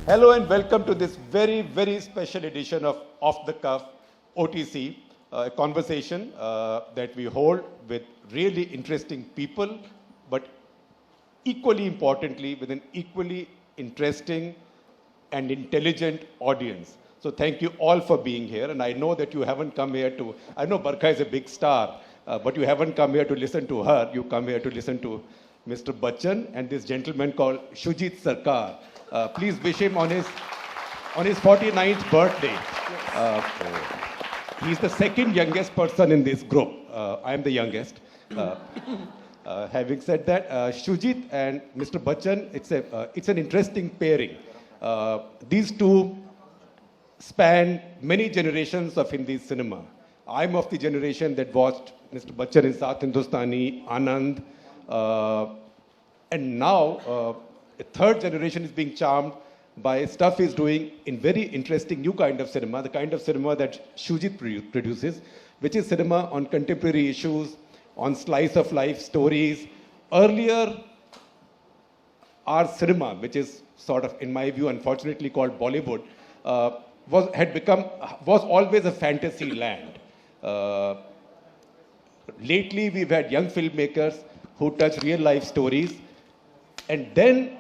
Hello and welcome to this very, very special edition of Off the Cuff OTC, a conversation that we hold with really interesting people, but equally importantly, with an equally interesting and intelligent audience. So thank you all for being here. And I know that you haven't come here to, I know Barkha is a big star, but you haven't come here to listen to her. You come here to listen to Mr. Bachchan and this gentleman called Shoojit Sircar. Please wish him on his 49th birthday. He's the second youngest person in this group. I am the youngest. Having said that, Shoojit and Mr. Bachchan, it's an interesting pairing. These two span many generations of Hindi cinema. I'm of the generation that watched Mr. Bachchan in South Hindustani, Anand, and now a third generation is being charmed by stuff he's doing in very interesting new kind of cinema, the kind of cinema that Shoojit produces, which is cinema on contemporary issues, on slice of life stories. Earlier, our cinema, which is sort of, in my view, unfortunately called Bollywood, was always a fantasy land. Lately, we've had young filmmakers who touch real life stories and then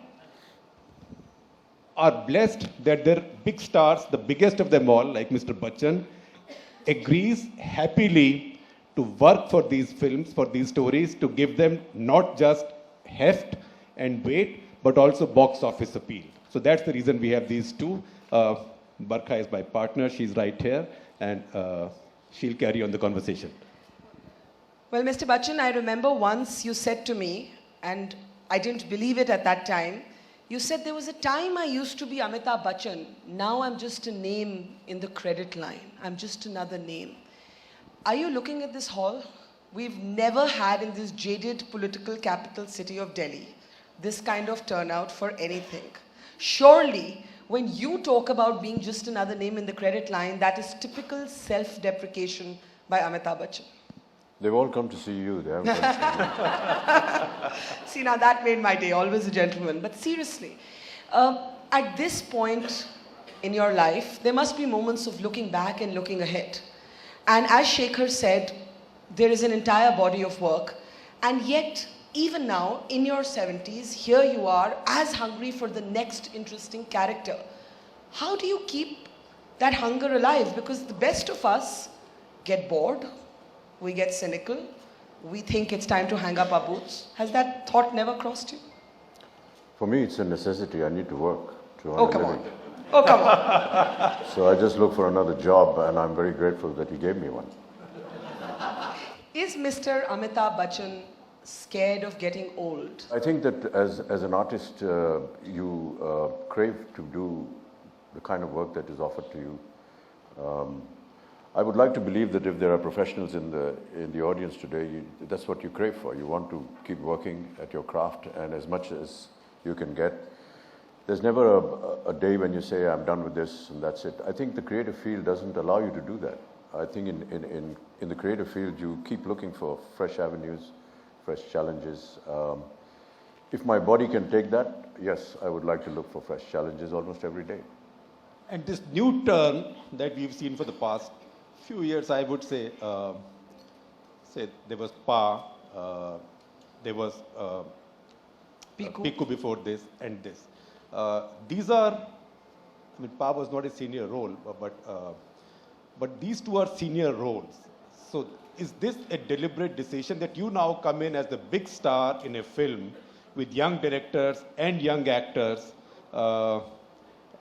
are blessed that their big stars, the biggest of them all, like Mr. Bachchan, agrees happily to work for these films, for these stories, to give them not just heft and weight, but also box office appeal. So that's the reason we have these two. Barkha is my partner, she's right here, and she'll carry on the conversation. Well, Mr. Bachchan, I remember once you said to me, and I didn't believe it at that time, you said there was a time I used to be Amitabh Bachchan. Now I'm just a name in the credit line. I'm just another name. Are you looking at this hall? We've never had in this jaded political capital city of Delhi this kind of turnout for anything. Surely, when you talk about being just another name in the credit line, that is typical self-deprecation by Amitabh Bachchan. They've all come to see you. They haven't come to see me. See, now that made my day, always a gentleman. But seriously, at this point in your life, there must be moments of looking back and looking ahead. And as Shekhar said, there is an entire body of work. And yet, even now, in your 70s, here you are, as hungry for the next interesting character. How do you keep that hunger alive? Because the best of us get bored. We get cynical. We think it's time to hang up our boots. Has that thought never crossed you? For me, it's a necessity. I need to work to earn Oh, a come living. on. Oh, come on. So I just look for another job, and I'm very grateful that he gave me one. Is Mr. Amitabh Bachchan scared of getting old? I think that as an artist, you crave to do the kind of work that is offered to you. I would like to believe that if there are professionals in the audience today, that's what you crave for. You want to keep working at your craft and as much as you can get. There's never a day when you say, I'm done with this and that's it. I think the creative field doesn't allow you to do that. I think in the creative field, you keep looking for fresh avenues, fresh challenges. If my body can take that, yes, I would like to look for fresh challenges almost every day. And this new turn that we've seen for the past few years, I would say, there was Pa, there was Piku before this, and this. These are, I mean, Pa was not a senior role, but these two are senior roles. So is this a deliberate decision that you now come in as the big star in a film with young directors and young actors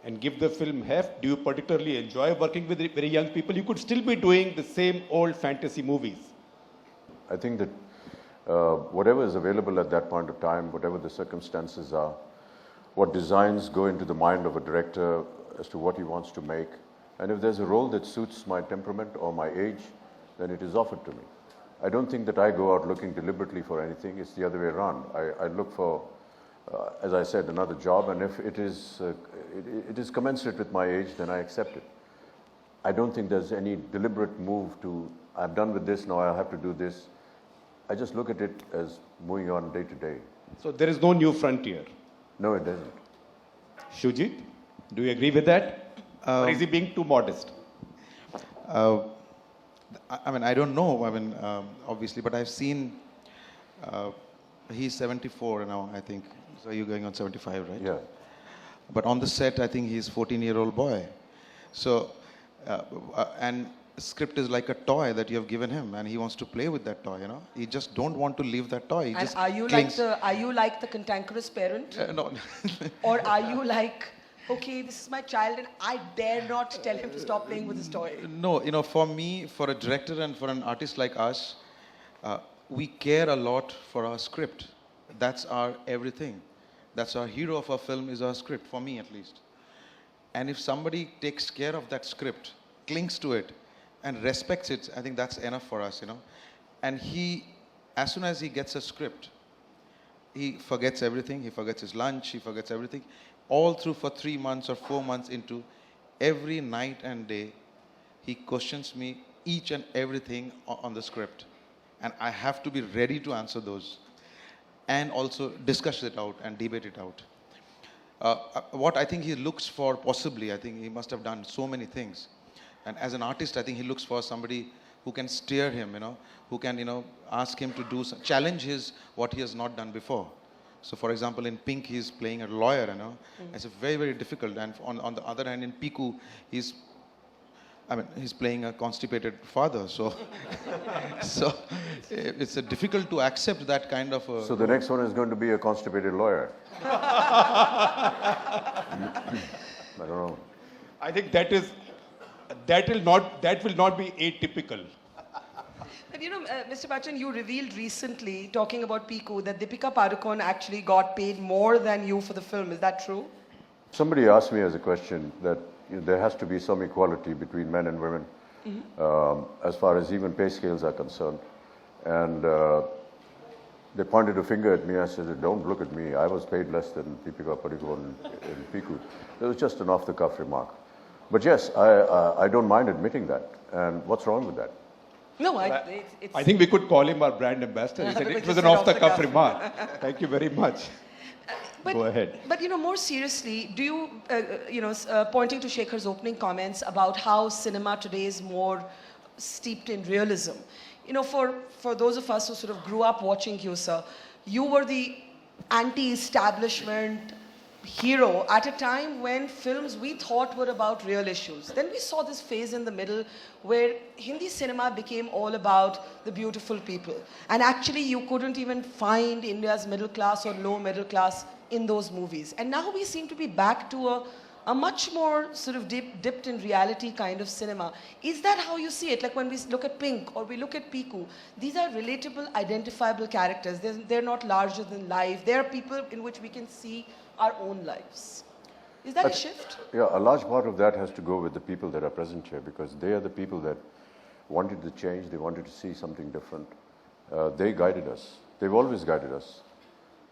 and give the film heft? Do you particularly enjoy working with very young people? You could still be doing the same old fantasy movies. I think that whatever is available at that point of time, whatever the circumstances are, what designs go into the mind of a director as to what he wants to make, and if there's a role that suits my temperament or my age, then it is offered to me. I don't think that I go out looking deliberately for anything. It's the other way around. I look for, as I said, another job, and if it is commensurate with my age, then I accept it. I don't think there's any deliberate move to, I'm done with this, now I have to do this. I just look at it as moving on day to day. So there is no new frontier? No, it doesn't. Shoojit, Do you agree with that? Or is he being too modest? I mean, I don't know, I mean, obviously, but I've seen, he's 74 now, I think. So you're going on 75, right? Yeah. But on the set, I think he's 14-year-old boy. So, and script is like a toy that you have given him, and he wants to play with that toy, you know. He just don't want to leave that toy. He And just are you clings. like the cantankerous parent? No. Or are you like, okay, this is my child and I dare not tell him to stop playing with his toy? No, you know, for me, for a director and for an artist like us, we care a lot for our script. That's our everything. That's our hero of our film is our script, for me at least. And if somebody takes care of that script, clings to it, and respects it, I think that's enough for us, you know. And he, as soon as he gets a script, he forgets everything. He forgets his lunch. He forgets everything. All through for 3 months or 4 months into, every night and day, he questions me each and everything on the script. And I have to be ready to answer those. And also discuss it out and debate it out. What I think he looks for, possibly, I think he must have done so many things. And as an artist, I think he looks for somebody who can steer him, you know, who can, you know, ask him to do, challenge his, what he has not done before. So, for example, in Pink, he's playing a lawyer, you know. It's a very, very difficult. And on the other hand, in Piku, he's playing a constipated father. So, so it's difficult to accept that kind of. So the next one is going to be a constipated lawyer. I don't know. I think that will not be atypical. But you know, Mr. Bachchan, you revealed recently, talking about Piku, that Deepika Padukone actually got paid more than you for the film. Is that true? Somebody asked me as a question that there has to be some equality between men and women as far as even pay scales are concerned. And they pointed a finger at me. I said, don't look at me. I was paid less than Deepika Padukone in Piku. It was just an off-the-cuff remark. But yes, I don't mind admitting that. And what's wrong with that? No, it's... I think we could call him our brand ambassador. He said it was an off-the-cuff remark. Thank you very much. Go ahead. But you know, more seriously, do you, pointing to Shekhar's opening comments about how cinema today is more steeped in realism. You know, for those of us who sort of grew up watching you, sir, you were the anti-establishment hero at a time when films we thought were about real issues. Then we saw this phase in the middle where Hindi cinema became all about the beautiful people. And actually you couldn't even find India's middle class or low middle class in those movies. And now we seem to be back to a much more sort of dipped in reality kind of cinema. Is that how you see it? Like when we look at Pink or we look at Piku, these are relatable, identifiable characters. They're not larger than life. They're people in which we can see our own lives. Is that a shift? Yeah, a large part of that has to go with the people that are present here, because they are the people that wanted to change, they wanted to see something different. They guided us. They've always guided us.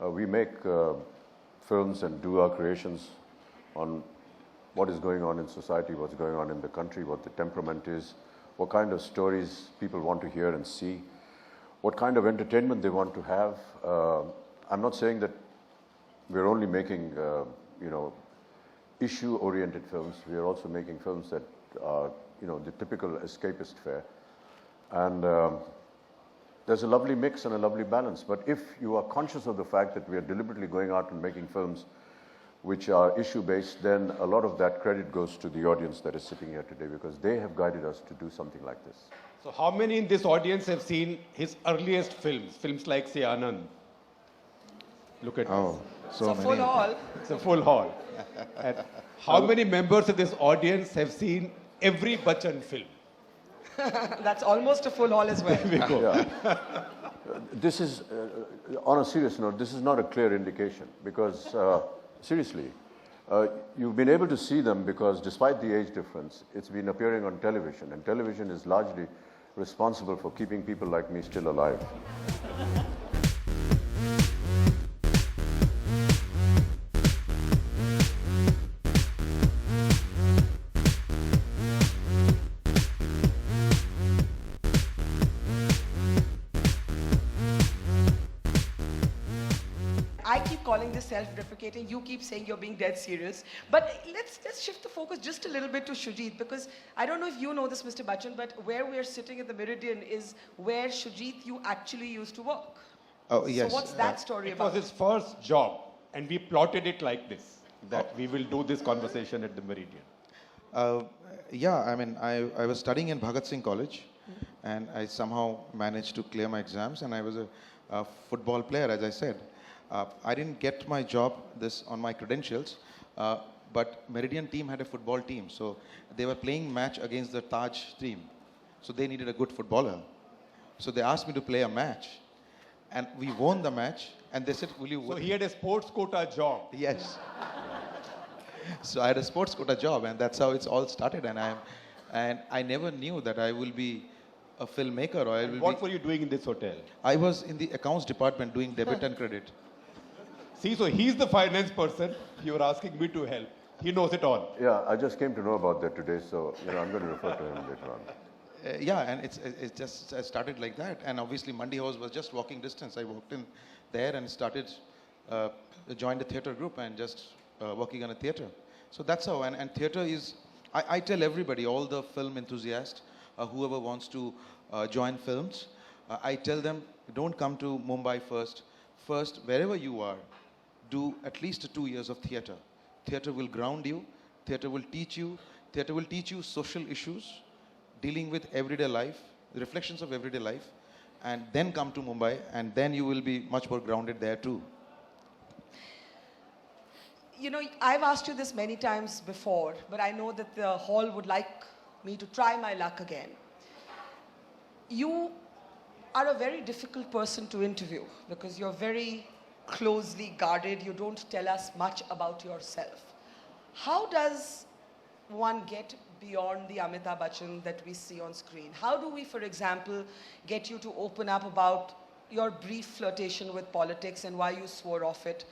We make films and do our creations on what is going on in society, what's going on in the country, what the temperament is, what kind of stories people want to hear and see, what kind of entertainment they want to have. I'm not saying that we're only making, issue-oriented films. We are also making films that are, the typical escapist fare. And there's a lovely mix and a lovely balance. But if you are conscious of the fact that we are deliberately going out and making films which are issue-based, then a lot of that credit goes to the audience that is sitting here today, because they have guided us to do something like this. So how many in this audience have seen his earliest films like say Anand? Look at this. So it's a full hall. It's a full hall. And how many members of this audience have seen every Bachchan film? That's almost a full hall as well. There we go. Yeah. This is, on a serious note, this is not a clear indication, because seriously, you've been able to see them because despite the age difference, it's been appearing on television, and television is largely responsible for keeping people like me still alive. I keep calling this self-deprecating. You keep saying you're being dead serious. But let's shift the focus just a little bit to Shoojit, because I don't know if you know this, Mr. Bachchan, but where we're sitting at the Meridian is where Shoojit, you actually used to work. Oh, yes. So what's that story It about? was his first job, and we plotted it like this, that we will do this conversation at the Meridian. Yeah, I mean, I was studying in Bhagat Singh College, and I somehow managed to clear my exams, and I was a football player, as I said. I didn't get my job on my credentials, but Meridian team had a football team, so they were playing match against the Taj team, so they needed a good footballer. So they asked me to play a match, and we won the match, and they said, "Will you?" So he had a sports quota job. Yes. So I had a sports quota job, and that's how it's all started. And I never knew that I will be a filmmaker, or I will What were you doing in this hotel? I was in the accounts department doing debit and credit. See, so he's the finance person. You're asking me to help. He knows it all. Yeah, I just came to know about that today, so I'm going to refer to him later on. Yeah, and it's just started like that. And obviously, Mandi House was just walking distance. I walked in there and started, joined a theatre group and just working on a theatre. So that's how. And theatre is, I tell everybody, all the film enthusiasts, whoever wants to join films, I tell them, don't come to Mumbai first. First, wherever you are, do at least 2 years of theatre. Theatre will ground you. Theatre will teach you. Theatre will teach you social issues, dealing with everyday life, the reflections of everyday life, and then come to Mumbai, and then you will be much more grounded there too. You know, I've asked you this many times before, but I know that the hall would like me to try my luck again. You are a very difficult person to interview because you're very closely guarded. You don't tell us much about yourself. How does one get beyond the Amitabh Bachchan that we see on screen? How do we, for example, get you to open up about your brief flirtation with politics and why you swore off it?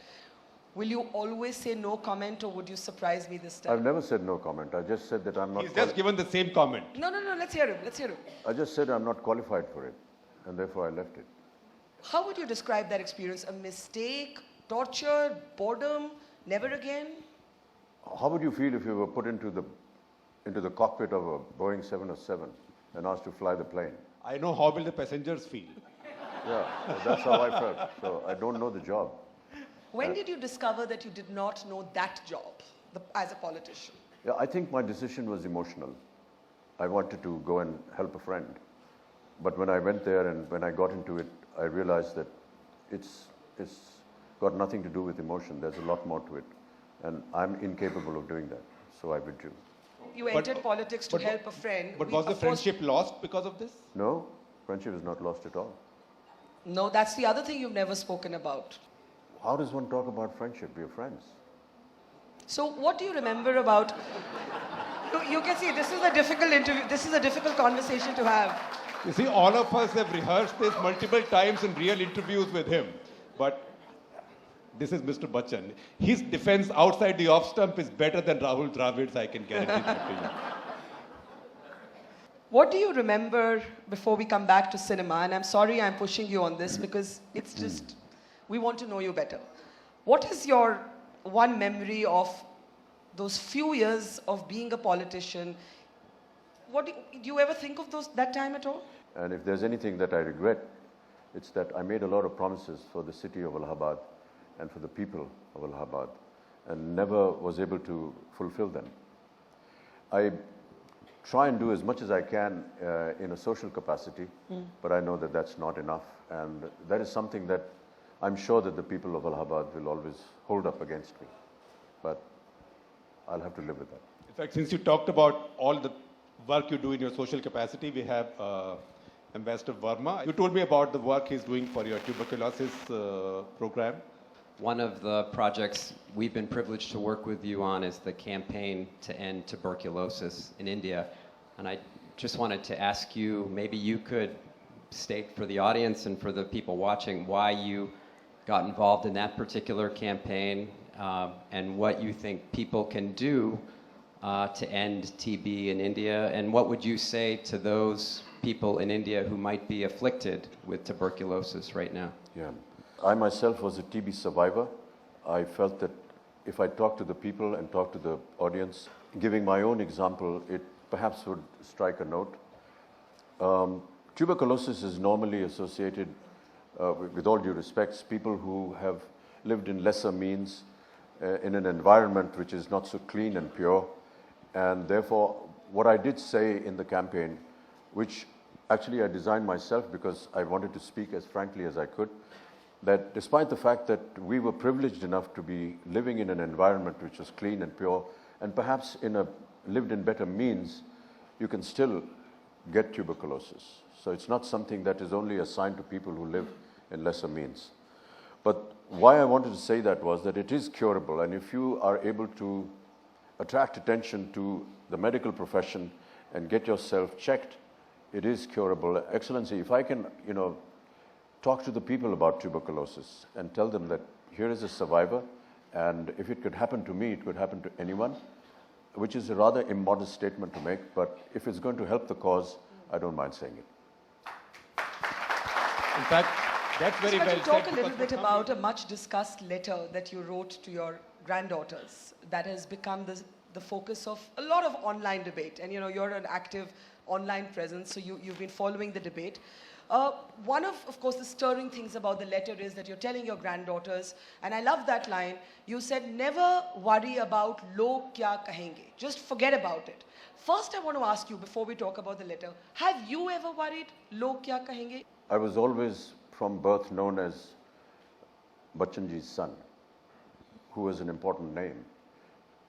Will you always say no comment, or would you surprise me this time? I've never said no comment. I just said that I'm not... He's just given the same comment. No, let's hear him. I just said I'm not qualified for it, and therefore I left it. How would you describe that experience? A mistake, torture, boredom, never again? How would you feel if you were put into the cockpit of a Boeing 707 and asked to fly the plane? I know how will the passengers feel. Yeah, that's how I felt. So I don't know the job. When did you discover that you did not know that job as a politician? Yeah, I think my decision was emotional. I wanted to go and help a friend. But when I went there and when I got into it, I realized that it's got nothing to do with emotion. There's a lot more to it. And I'm incapable of doing that. So I withdrew. You entered politics to help a friend. But was the friendship lost because of this? No, friendship is not lost at all. No, that's the other thing you've never spoken about. How does one talk about friendship? We're friends. So what do you remember about... You can see, this is a difficult interview. This is a difficult conversation to have. You see, all of us have rehearsed this multiple times in real interviews with him. But this is Mr. Bachchan. His defense outside the off stump is better than Rahul Dravid's, I can guarantee that to you. What do you remember before we come back to cinema? And I'm sorry I'm pushing you on this because it's just, we want to know you better. What is your one memory of those few years of being a politician? Do you ever think of that time at all? And if there's anything that I regret, it's that I made a lot of promises for the city of Allahabad and for the people of Allahabad and never was able to fulfill them. I try and do as much as I can in a social capacity, but I know that that's not enough. And that is something that I'm sure that the people of Allahabad will always hold up against me. But I'll have to live with that. In fact, since you talked about all the work you do in your social capacity, we have Ambassador Verma. You told me about the work he's doing for your tuberculosis program. One of the projects we've been privileged to work with you on is the campaign to end tuberculosis in India. And I just wanted to ask you, maybe you could state for the audience and for the people watching why you got involved in that particular campaign and what you think people can do to end TB in India. And what would you say to those people in India who might be afflicted with tuberculosis right now? Yeah. I myself was a TB survivor. I felt that if I talked to the people and talked to the audience, giving my own example, it perhaps would strike a note. Tuberculosis is normally associated, with all due respects, people who have lived in lesser means, in an environment which is not so clean and pure. And therefore, what I did say in the campaign, which actually I designed myself because I wanted to speak as frankly as I could, that despite the fact that we were privileged enough to be living in an environment which was clean and pure, and perhaps lived in better means, you can still get tuberculosis. So it's not something that is only assigned to people who live in lesser means. But why I wanted to say that was that it is curable, and if you are able to attract attention to the medical profession and get yourself checked, it is curable. Excellency, if I can, talk to the people about tuberculosis and tell them that here is a survivor, and if it could happen to me, it could happen to anyone, which is a rather immodest statement to make, but if it's going to help the cause, I don't mind saying it. In fact, that's very So well to talk said. a little because bit for some about a much discussed letter that you wrote to your granddaughters that has become the focus of a lot of online debate. And you're an active online presence, so you've been following the debate. One of course, the stirring things about the letter is that you're telling your granddaughters, and I love that line, you said, never worry about log kya kahenge. Just forget about it. First, I want to ask you, before we talk about the letter, have you ever worried log kya kahenge? I was always from birth known as Bachchanji's son, who was an important name.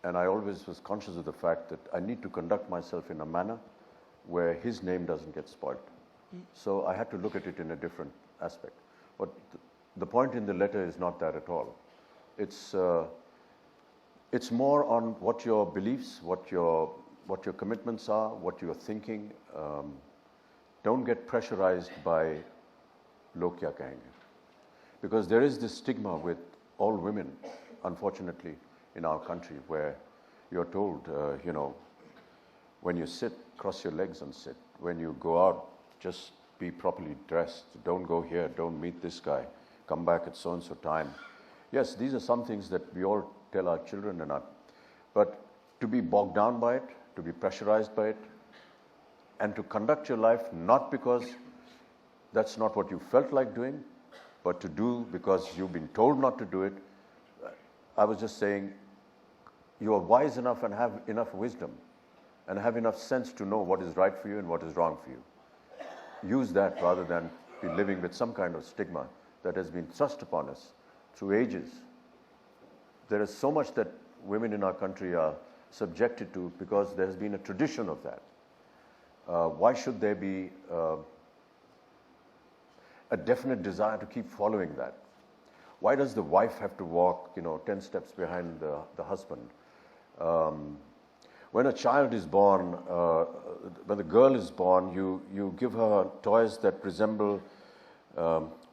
And I always was conscious of the fact that I need to conduct myself in a manner where his name doesn't get spoiled. So I had to look at it in a different aspect. But the point in the letter is not that at all. It's more on what your beliefs, what your commitments are, what you're thinking. Don't get pressurized by log kya kahenge. Because there is this stigma with all women, unfortunately, in our country, where you're told, when you sit, cross your legs and sit. When you go out, just be properly dressed. Don't go here, don't meet this guy. Come back at so-and-so time. Yes, these are some things that we all tell our children but to be bogged down by it, to be pressurized by it, and to conduct your life not because that's not what you felt like doing, but to do because you've been told not to do it. I was just saying, you are wise enough and have enough wisdom and have enough sense to know what is right for you and what is wrong for you. Use that rather than be living with some kind of stigma that has been thrust upon us through ages. There is so much that women in our country are subjected to because there has been a tradition of that. Why should there be a definite desire to keep following that? Why does the wife have to walk, 10 steps behind the husband? When a child is born, when the girl is born, you give her toys that resemble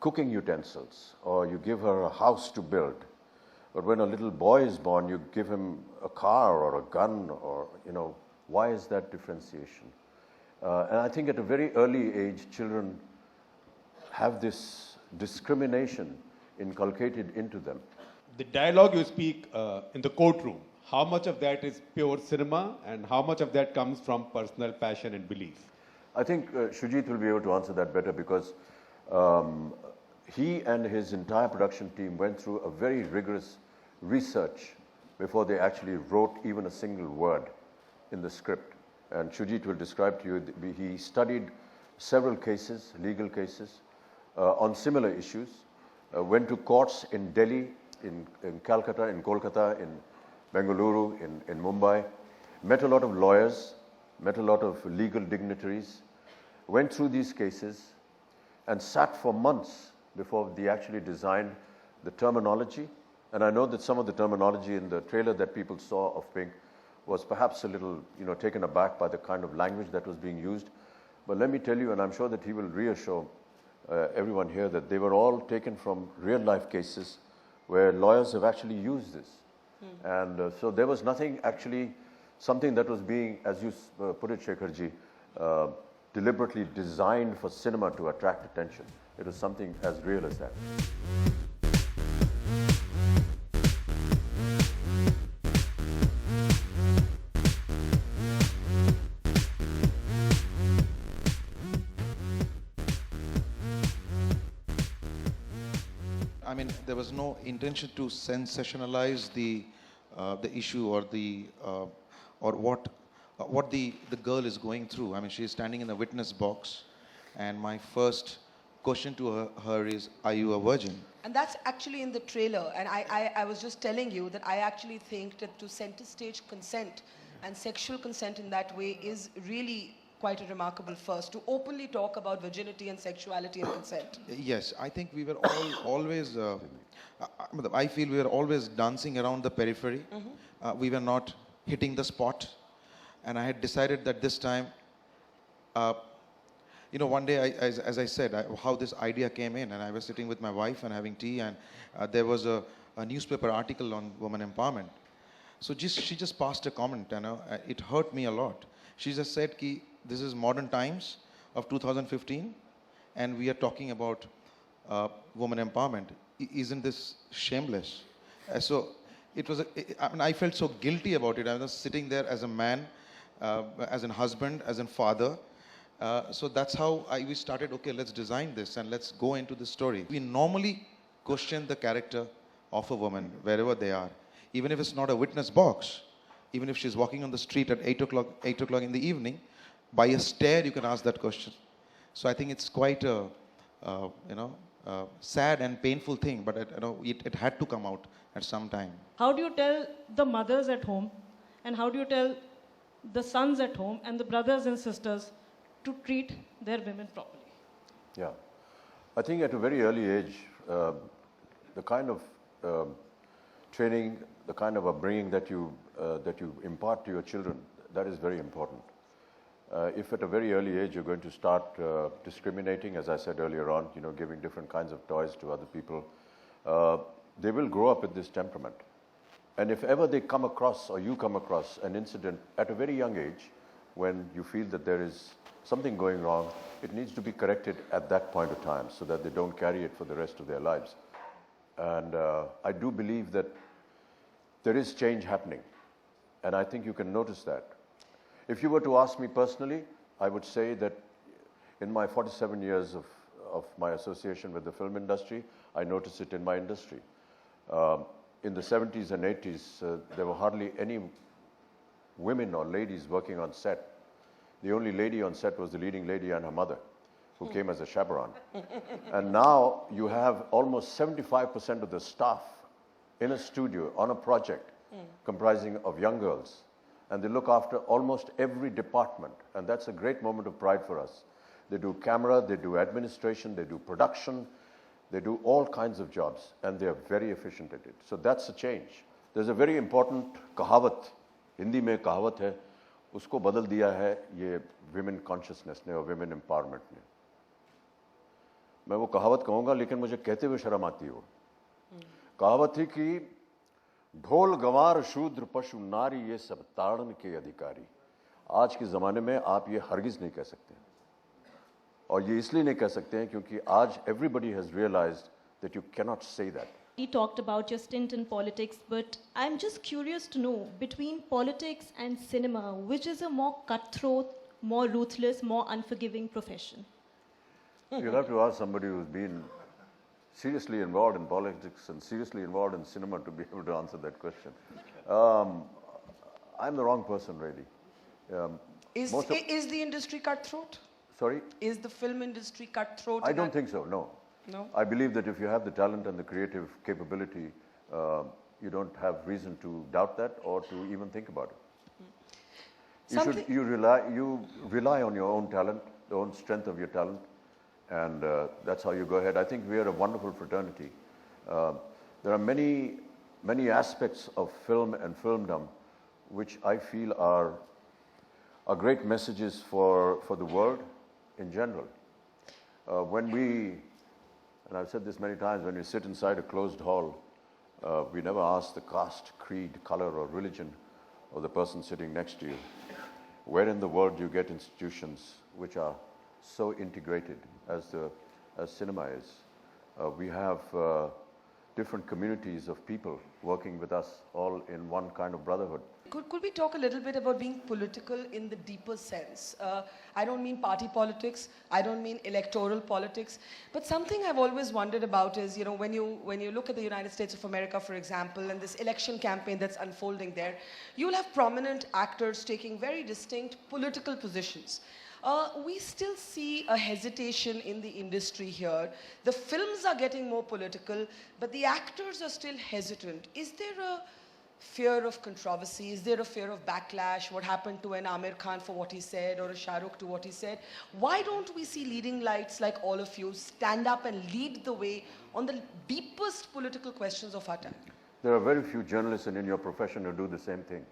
cooking utensils, or you give her a house to build. But when a little boy is born, you give him a car or a gun, or, why is that differentiation? And I think at a very early age, children have this discrimination inculcated into them. The dialogue you speak in the courtroom, how much of that is pure cinema and how much of that comes from personal passion and belief? I think Shoojit will be able to answer that better because he and his entire production team went through a very rigorous research before they actually wrote even a single word in the script. And Shoojit will describe to you, he studied several cases, legal cases, on similar issues, went to courts in Delhi, in Calcutta, in Kolkata, in Bengaluru, in Mumbai, met a lot of lawyers, met a lot of legal dignitaries, went through these cases and sat for months before they actually designed the terminology. And I know that some of the terminology in the trailer that people saw of Pink was perhaps a little, taken aback by the kind of language that was being used. But let me tell you, and I'm sure that he will reassure everyone here, that they were all taken from real life cases where lawyers have actually used this. And so there was nothing actually, something that was being, as you put it, Shekharji, deliberately designed for cinema to attract attention. It was something as real as that. I mean, there was no intention to sensationalize the issue or what the girl is going through. I mean, she is standing in the witness box, and my first question to her is, "Are you a virgin?" And that's actually in the trailer. And I was just telling you that I actually think that to center stage consent and sexual consent in that way is really quite a remarkable first, to openly talk about virginity and sexuality and consent. Yes, I think we were all always, I feel we were always dancing around the periphery. We were not hitting the spot. And I had decided that this time, one day, as I said, how this idea came in, and I was sitting with my wife and having tea, and there was a newspaper article on women empowerment. So she just passed a comment, it hurt me a lot. She just said, "Ki, this is modern times of 2015, and we are talking about women empowerment. Isn't this shameless?" So it was. I felt so guilty about it. I was sitting there as a man, as a husband, as a father. So that's how we started. Okay, let's design this and let's go into the story. We normally question the character of a woman wherever they are, even if it's not a witness box. Even if she's walking on the street at 8 o'clock in the evening, by a stare you can ask that question. So I think it's quite a, sad and painful thing, but it had to come out at some time. How do you tell the mothers at home, and how do you tell the sons at home and the brothers and sisters to treat their women properly? Yeah. I think at a very early age, the kind of training, the kind of upbringing that you impart to your children, that is very important. If at a very early age you're going to start discriminating, as I said earlier on, giving different kinds of toys to other people, they will grow up with this temperament. And if ever they come across, or you come across, an incident at a very young age, when you feel that there is something going wrong, it needs to be corrected at that point of time so that they don't carry it for the rest of their lives. And I do believe that there is change happening, and I think you can notice that. If you were to ask me personally, I would say that in my 47 years of my association with the film industry, I notice it in my industry. In the 70s and 80s, there were hardly any women or ladies working on set. The only lady on set was the leading lady and her mother, who came as a chaperone. And now you have almost 75% of the staff in a studio on a project comprising of young girls. And they look after almost every department. And that's a great moment of pride for us. They do camera, they do administration, they do production, they do all kinds of jobs. And they are very efficient at it. So that's a change. There's a very important kahawat, Hindi mein kahawat hai, usko badal diya hai ye women consciousness ne aur women empowerment ne. मैं वो कहावत कहूँगा, लेकिन मुझे कहते हुए शर्म आती है वो। कहावत थी कि ढोल गंवार शूद्र पशु नारी ये सब ताड़न के अधिकारी। आज के ज़माने में आप ये हरगिज़ नहीं कह सकते, और ये इसलिए नहीं कह सकते हैं क्योंकि आज everybody has realized that you cannot say that. You talked about your stint in politics, but I'm just curious to know, between politics and cinema, which is a more cutthroat, more ruthless, more unforgiving profession? You'll have to ask somebody who's been seriously involved in politics and seriously involved in cinema to be able to answer that question. I'm the wrong person, really. Is the industry cutthroat? Sorry? Is the film industry cutthroat? I don't think so, no. No? I believe that if you have the talent and the creative capability, you don't have reason to doubt that or to even think about it. You rely on your own talent, the own strength of your talent, and that's how you go ahead. I think we are a wonderful fraternity. There are many aspects of film and filmdom which I feel are great messages for the world in general. When we, and I've said this many times, when we sit inside a closed hall, we never ask the caste, creed, color, or religion of the person sitting next to you. Where in the world do you get institutions which are so integrated as cinema is? We have different communities of people working with us all in one kind of brotherhood. Could we talk a little bit about being political in the deeper sense? I don't mean party politics, I don't mean electoral politics, but something I've always wondered about is, when you look at the United States of America, for example, and this election campaign that's unfolding there, you'll have prominent actors taking very distinct political positions. We still see a hesitation in the industry here. The films are getting more political, but the actors are still hesitant. Is there a fear of controversy? Is there a fear of backlash? What happened to an Amir Khan for what he said, or a Shah Rukh to what he said? Why don't we see leading lights like all of you stand up and lead the way on the deepest political questions of our time? There are very few journalists in your profession who do the same thing.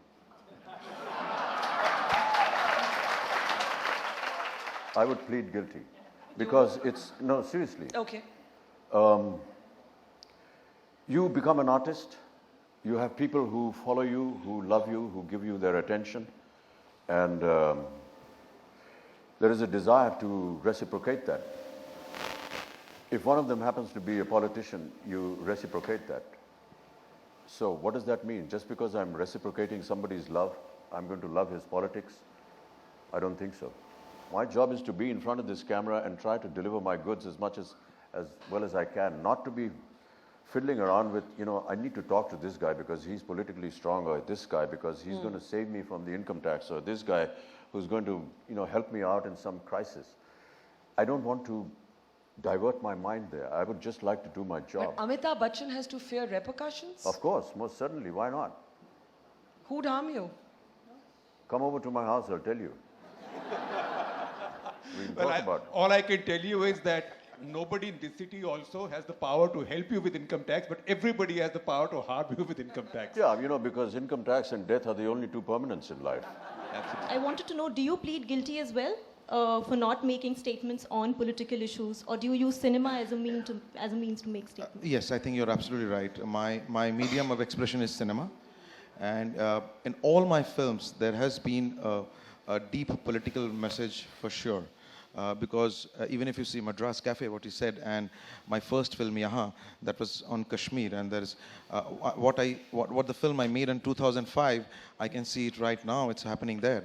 I would plead guilty because no, seriously. Okay. You become an artist. You have people who follow you, who love you, who give you their attention, and there is a desire to reciprocate that. If one of them happens to be a politician, you reciprocate that. So what does that mean? Just because I'm reciprocating somebody's love, I'm going to love his politics? I don't think so. My job is to be in front of this camera and try to deliver my goods as well as I can, not to be fiddling around with, I need to talk to this guy because he's politically strong, or this guy because he's going to save me from the income tax, or this guy who's going to, help me out in some crisis. I don't want to divert my mind there. I would just like to do my job. But Amitabh Bachchan has to fear repercussions? Of course, most certainly. Why not? Who'd harm you? Come over to my house, I'll tell you. We can talk about it. All I can tell you is that nobody in this city also has the power to help you with income tax, but everybody has the power to harm you with income tax. Yeah, because income tax and death are the only two permanents in life. Absolutely. I wanted to know, do you plead guilty as well for not making statements on political issues, or do you use cinema as a means to make statements? Yes, I think you're absolutely right. My medium of expression is cinema, and in all my films there has been a deep political message for sure. Because even if you see Madras Cafe, what he said, and my first film, Yahan, that was on Kashmir, and there is what the film I made in 2005, I can see it right now. It's happening there.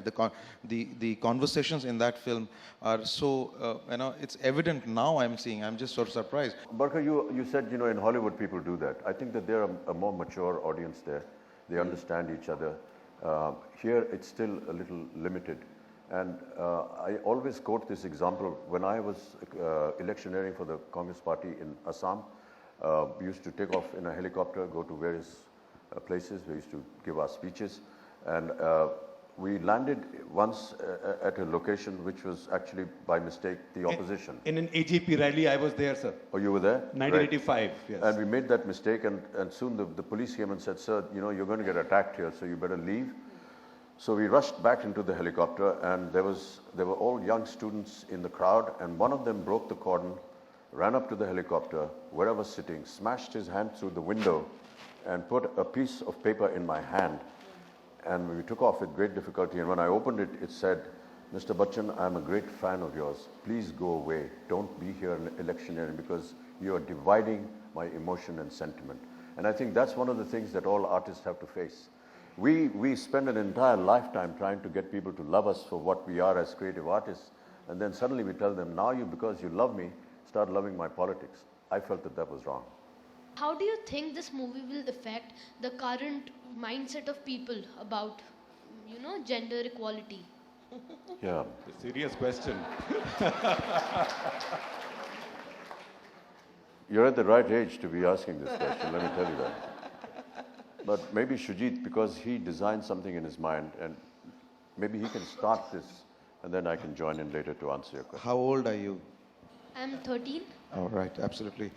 The conversations in that film are so it's evident now. I'm seeing. I'm just sort of surprised. Barkha, you said in Hollywood people do that. I think that they're a more mature audience there. They understand each other. Here it's still a little limited. And I always quote this example. When I was electioneering for the Congress party in Assam, we used to take off in a helicopter, go to various places. We used to give our speeches. And we landed once at a location which was actually by mistake the opposition. In an AGP rally, I was there, sir. Oh, you were there? 1985, right. yes. And we made that mistake, and soon the police came and said, sir, you're going to get attacked here, so you better leave. So we rushed back into the helicopter, and there were all young students in the crowd, and one of them broke the cordon, ran up to the helicopter, where I was sitting, smashed his hand through the window, and put a piece of paper in my hand. And we took off with great difficulty, and when I opened it, it said, Mr. Bachchan, I'm a great fan of yours. Please go away. Don't be here in electioneering because you are dividing my emotion and sentiment. And I think that's one of the things that all artists have to face. We spend an entire lifetime trying to get people to love us for what we are as creative artists, and then suddenly we tell them, now because you love me, start loving my politics. I felt that was wrong. How do you think this movie will affect the current mindset of people about, gender equality? Yeah. A serious question. You're at the right age to be asking this question, let me tell you that. But maybe Shoojit, because he designed something in his mind, and maybe he can start this, and then I can join in later to answer your question. How old are you? I'm 13. All right, absolutely.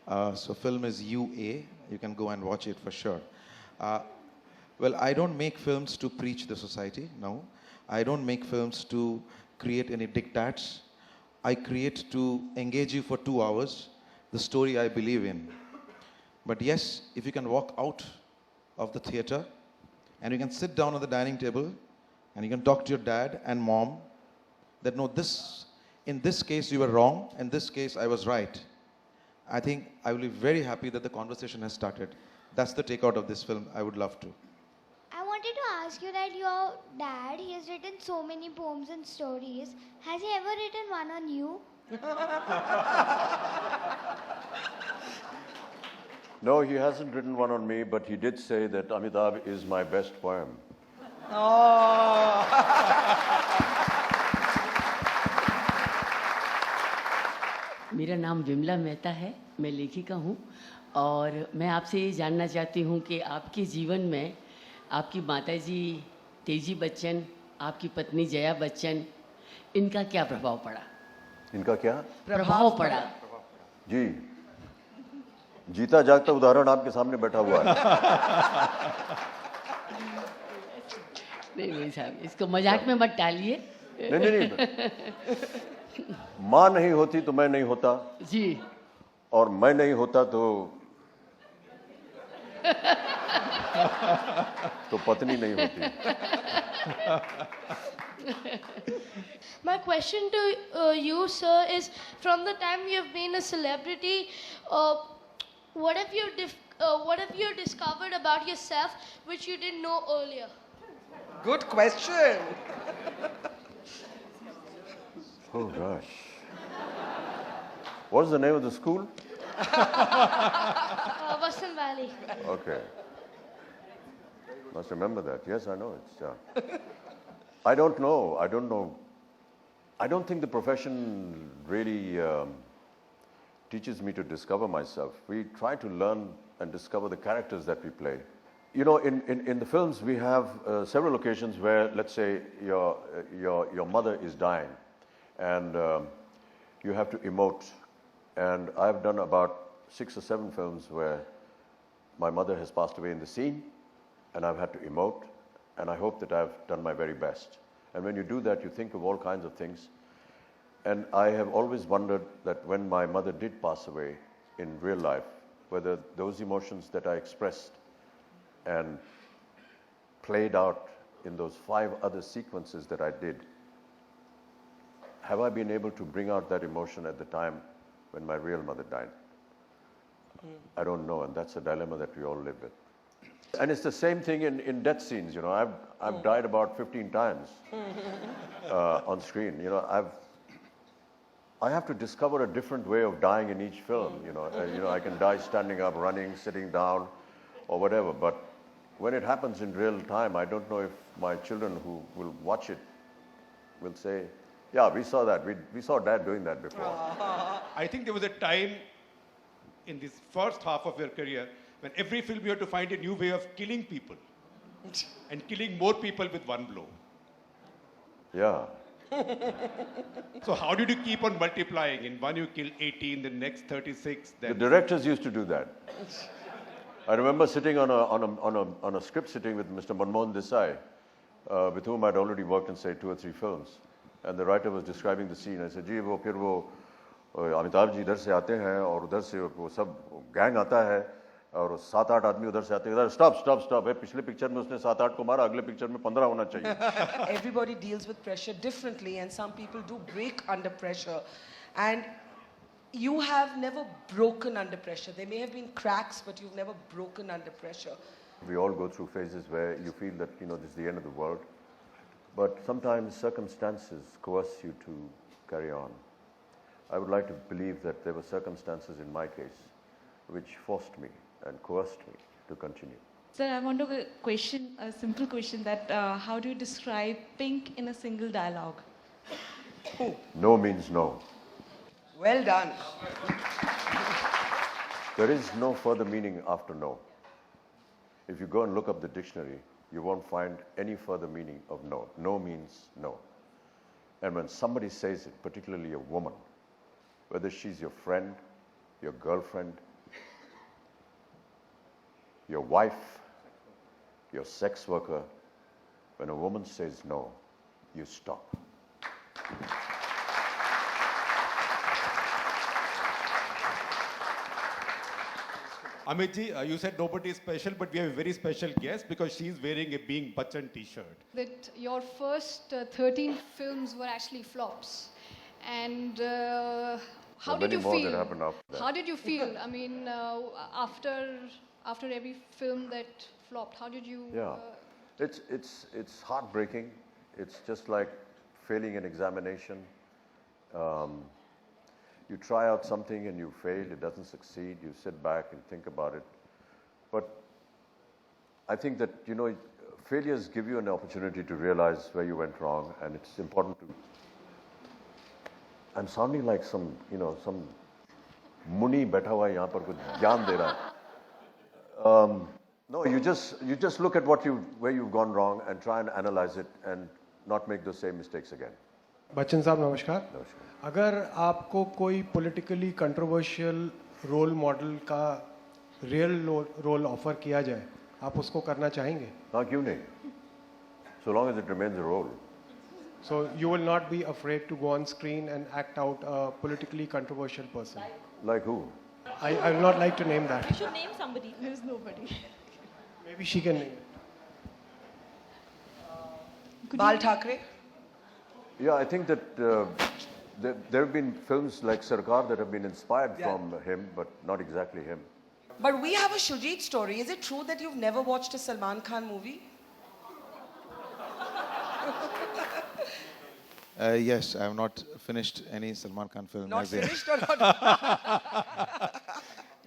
So film is UA. You can go and watch it for sure. Well, I don't make films to preach the society, no. I don't make films to create any diktats. I create to engage you for 2 hours, the story I believe in. But yes, if you can walk out of the theater and you can sit down at the dining table and you can talk to your dad and mom that no, in this case you were wrong, in this case I was right. I think I will be very happy that the conversation has started. That's the takeout of this film. I would love to. I wanted to ask you that your dad, he has written so many poems and stories. Has he ever written one on you? No, he hasn't written one on me, but he did say that Amitabh is my best poem. Oh. मेरा नाम विमला मेहता है, मैं लेखिका हूँ और मैं आपसे ये जानना चाहती हूँ कि आपके जीवन में आपकी माताजी तेजी बच्चन, आपकी पत्नी जया बच्चन, इनका क्या प्रभाव पड़ा? इनका क्या प्रभाव पड़ा? जी, जीता जागता उदाहरण आपके सामने बैठा हुआ है। नहीं साहब, इसको मजाक में मत डालिए। नहीं। माँ नहीं होती तो मैं नहीं होता जी, और मैं नहीं होता तो पत्नी नहीं होती। My question to you, sir, is from the time you've been a celebrity, what have you discovered about yourself which you didn't know earlier? Good question. Oh gosh. What's the name of the school? Vasant Valley. Okay. Must remember that. Yes, I know it. I don't know. I don't think the profession really teaches me to discover myself. We try to learn and discover the characters that we play. You know, in the films, we have several occasions where, let's say, your mother is dying, and you have to emote. And I've done about 6 or 7 films where my mother has passed away in the scene, and I've had to emote, and I hope that I've done my very best. And when you do that, you think of all kinds of things. And I have always wondered that when my mother did pass away in real life, whether those emotions that I expressed and played out in those 5 other sequences that I did, have I been able to bring out that emotion at the time when my real mother died? I don't know, and that's a dilemma that we all live with. And it's the same thing in death scenes. You know, I've died about 15 times on screen. You know, I have to discover a different way of dying in each film. You know, I can die standing up, running, sitting down, or whatever. But when it happens in real time, I don't know if my children who will watch it will say, "Yeah, we saw that. We saw Dad doing that before." I think there was a time in this first half of your career when every film you had to find a new way of killing people and killing more people with one blow. Yeah. So how did you keep on multiplying? In one you kill 18, the next 36. The Then directors used to do that. I remember sitting on a script sitting with Mr. Manmohan Desai, with whom I'd already worked in, say, 2 or 3 films. And the writer was describing the scene. I said, "जी वो फिर वो अमिताभ जी इधर से आते हैं और उधर से वो सब गैंग आता है और 7-8 आदमी उधर से आते हैं। स्टॉप है, पिछले पिक्चर में उसने 7-8 को मारा, अगले पिक्चर में 15 होना चाहिए." Everybody deals with pressure differently, and some people do break under pressure. And you have never broken under pressure. There may have been cracks, but you've never broken under pressure. We all go through phases where you feel that, you know, this is the end of the world. But sometimes circumstances coerce you to carry on. I would like to believe that there were circumstances in my case which forced me and coerced me to continue. Sir, I want to question a simple question that how do you describe pink in a single dialogue? No means no. Well done. There is no further meaning after no. If you go and look up the dictionary, you won't find any further meaning of no. No means no. And when somebody says it, particularly a woman, whether she's your friend, your girlfriend, your wife, your sex worker, when a woman says no, you stop. Amit ji, you said nobody is special, but we have a very special guest because she's wearing a Being Bachchan t-shirt. That your first 13 films were actually flops. And How There are did you many more feel? that happened after that. How did you feel? I mean, after every film that flopped, how did you? Yeah, it's heartbreaking. It's just like failing an examination. You try out something and you fail, it doesn't succeed, you sit back and think about it. But I think that, you know, failures give you an opportunity to realize where you went wrong, and it's important to... I'm sounding like some, you know, some muni baitha hua hai yahan par kuch gyan de raha. No, you just look at where you've gone wrong and try and analyze it and not make those same mistakes again. Bachchan साहब नमस्कार। नमस्कार। अगर आपको कोई politically controversial role model का real role offer किया जाए, आप उसको करना चाहेंगे? हाँ, क्यों नहीं? So long as it remains a role. So you will not be afraid to go on screen and act out a politically controversial person. Like who? I will not like to name that. You should name somebody. There's nobody. Maybe she can name it. Bal Thackeray? Yeah, I think that there have been films like Sircar that have been inspired from him, but not exactly him. But we have a Shoojit story. Is it true that you've never watched a Salman Khan movie? Yes, I have not finished any Salman Khan film. Not as yet. finished or not?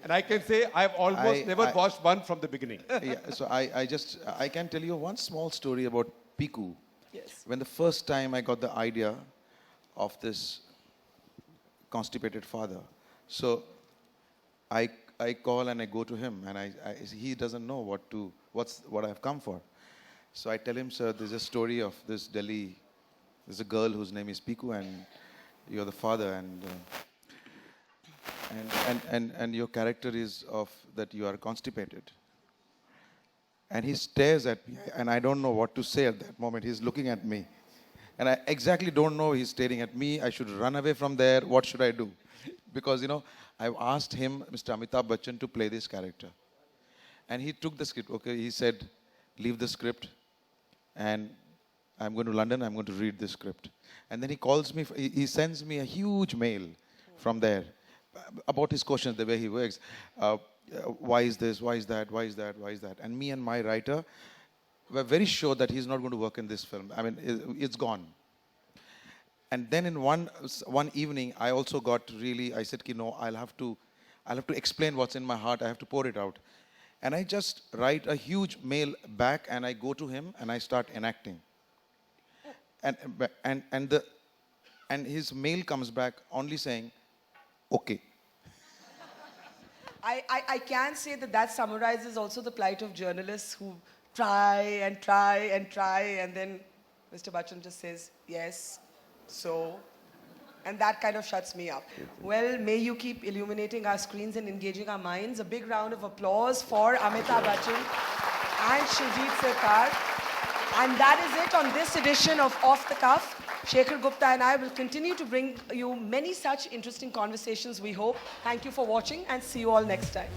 And I can say I've almost never watched one from the beginning. Yeah, so I can tell you one small story about Piku. Yes. When the first time I got the idea of this constipated father, so I call and I go to him, and he doesn't know what I've come for. So I tell him, sir, there's a story of this Delhi. There's a girl whose name is Piku, and you're the father, and your character is of that you are constipated. And he stares at me, and I don't know what to say at that moment. He's looking at me, and I exactly don't know. He's staring at me. I should run away from there. What should I do? Because, you know, I've asked him, Mr. Amitabh Bachchan, to play this character. And he took the script. Okay, he said, leave the script, and I'm going to London. I'm going to read this script. And then he calls me. He sends me a huge mail from there about his questions, the way he works. Why is this? Why is that? Why is that? Why is that? And me and my writer were very sure that he's not going to work in this film. I mean, it's gone. And then in one evening, I also got really, I said, no, I'll have to explain what's in my heart. I have to pour it out. And I just write a huge mail back, and I go to him and I start enacting. And his mail comes back only saying, okay. I can say that summarizes also the plight of journalists who try and try and try, and then Mr. Bachchan just says, yes, so, and that kind of shuts me up. Well, may you keep illuminating our screens and engaging our minds. A big round of applause for Amitabh Bachchan and Shoojit Sircar. And that is it on this edition of Off the Cuff. Shekhar Gupta and I will continue to bring you many such interesting conversations, we hope. Thank you for watching, and see you all next time.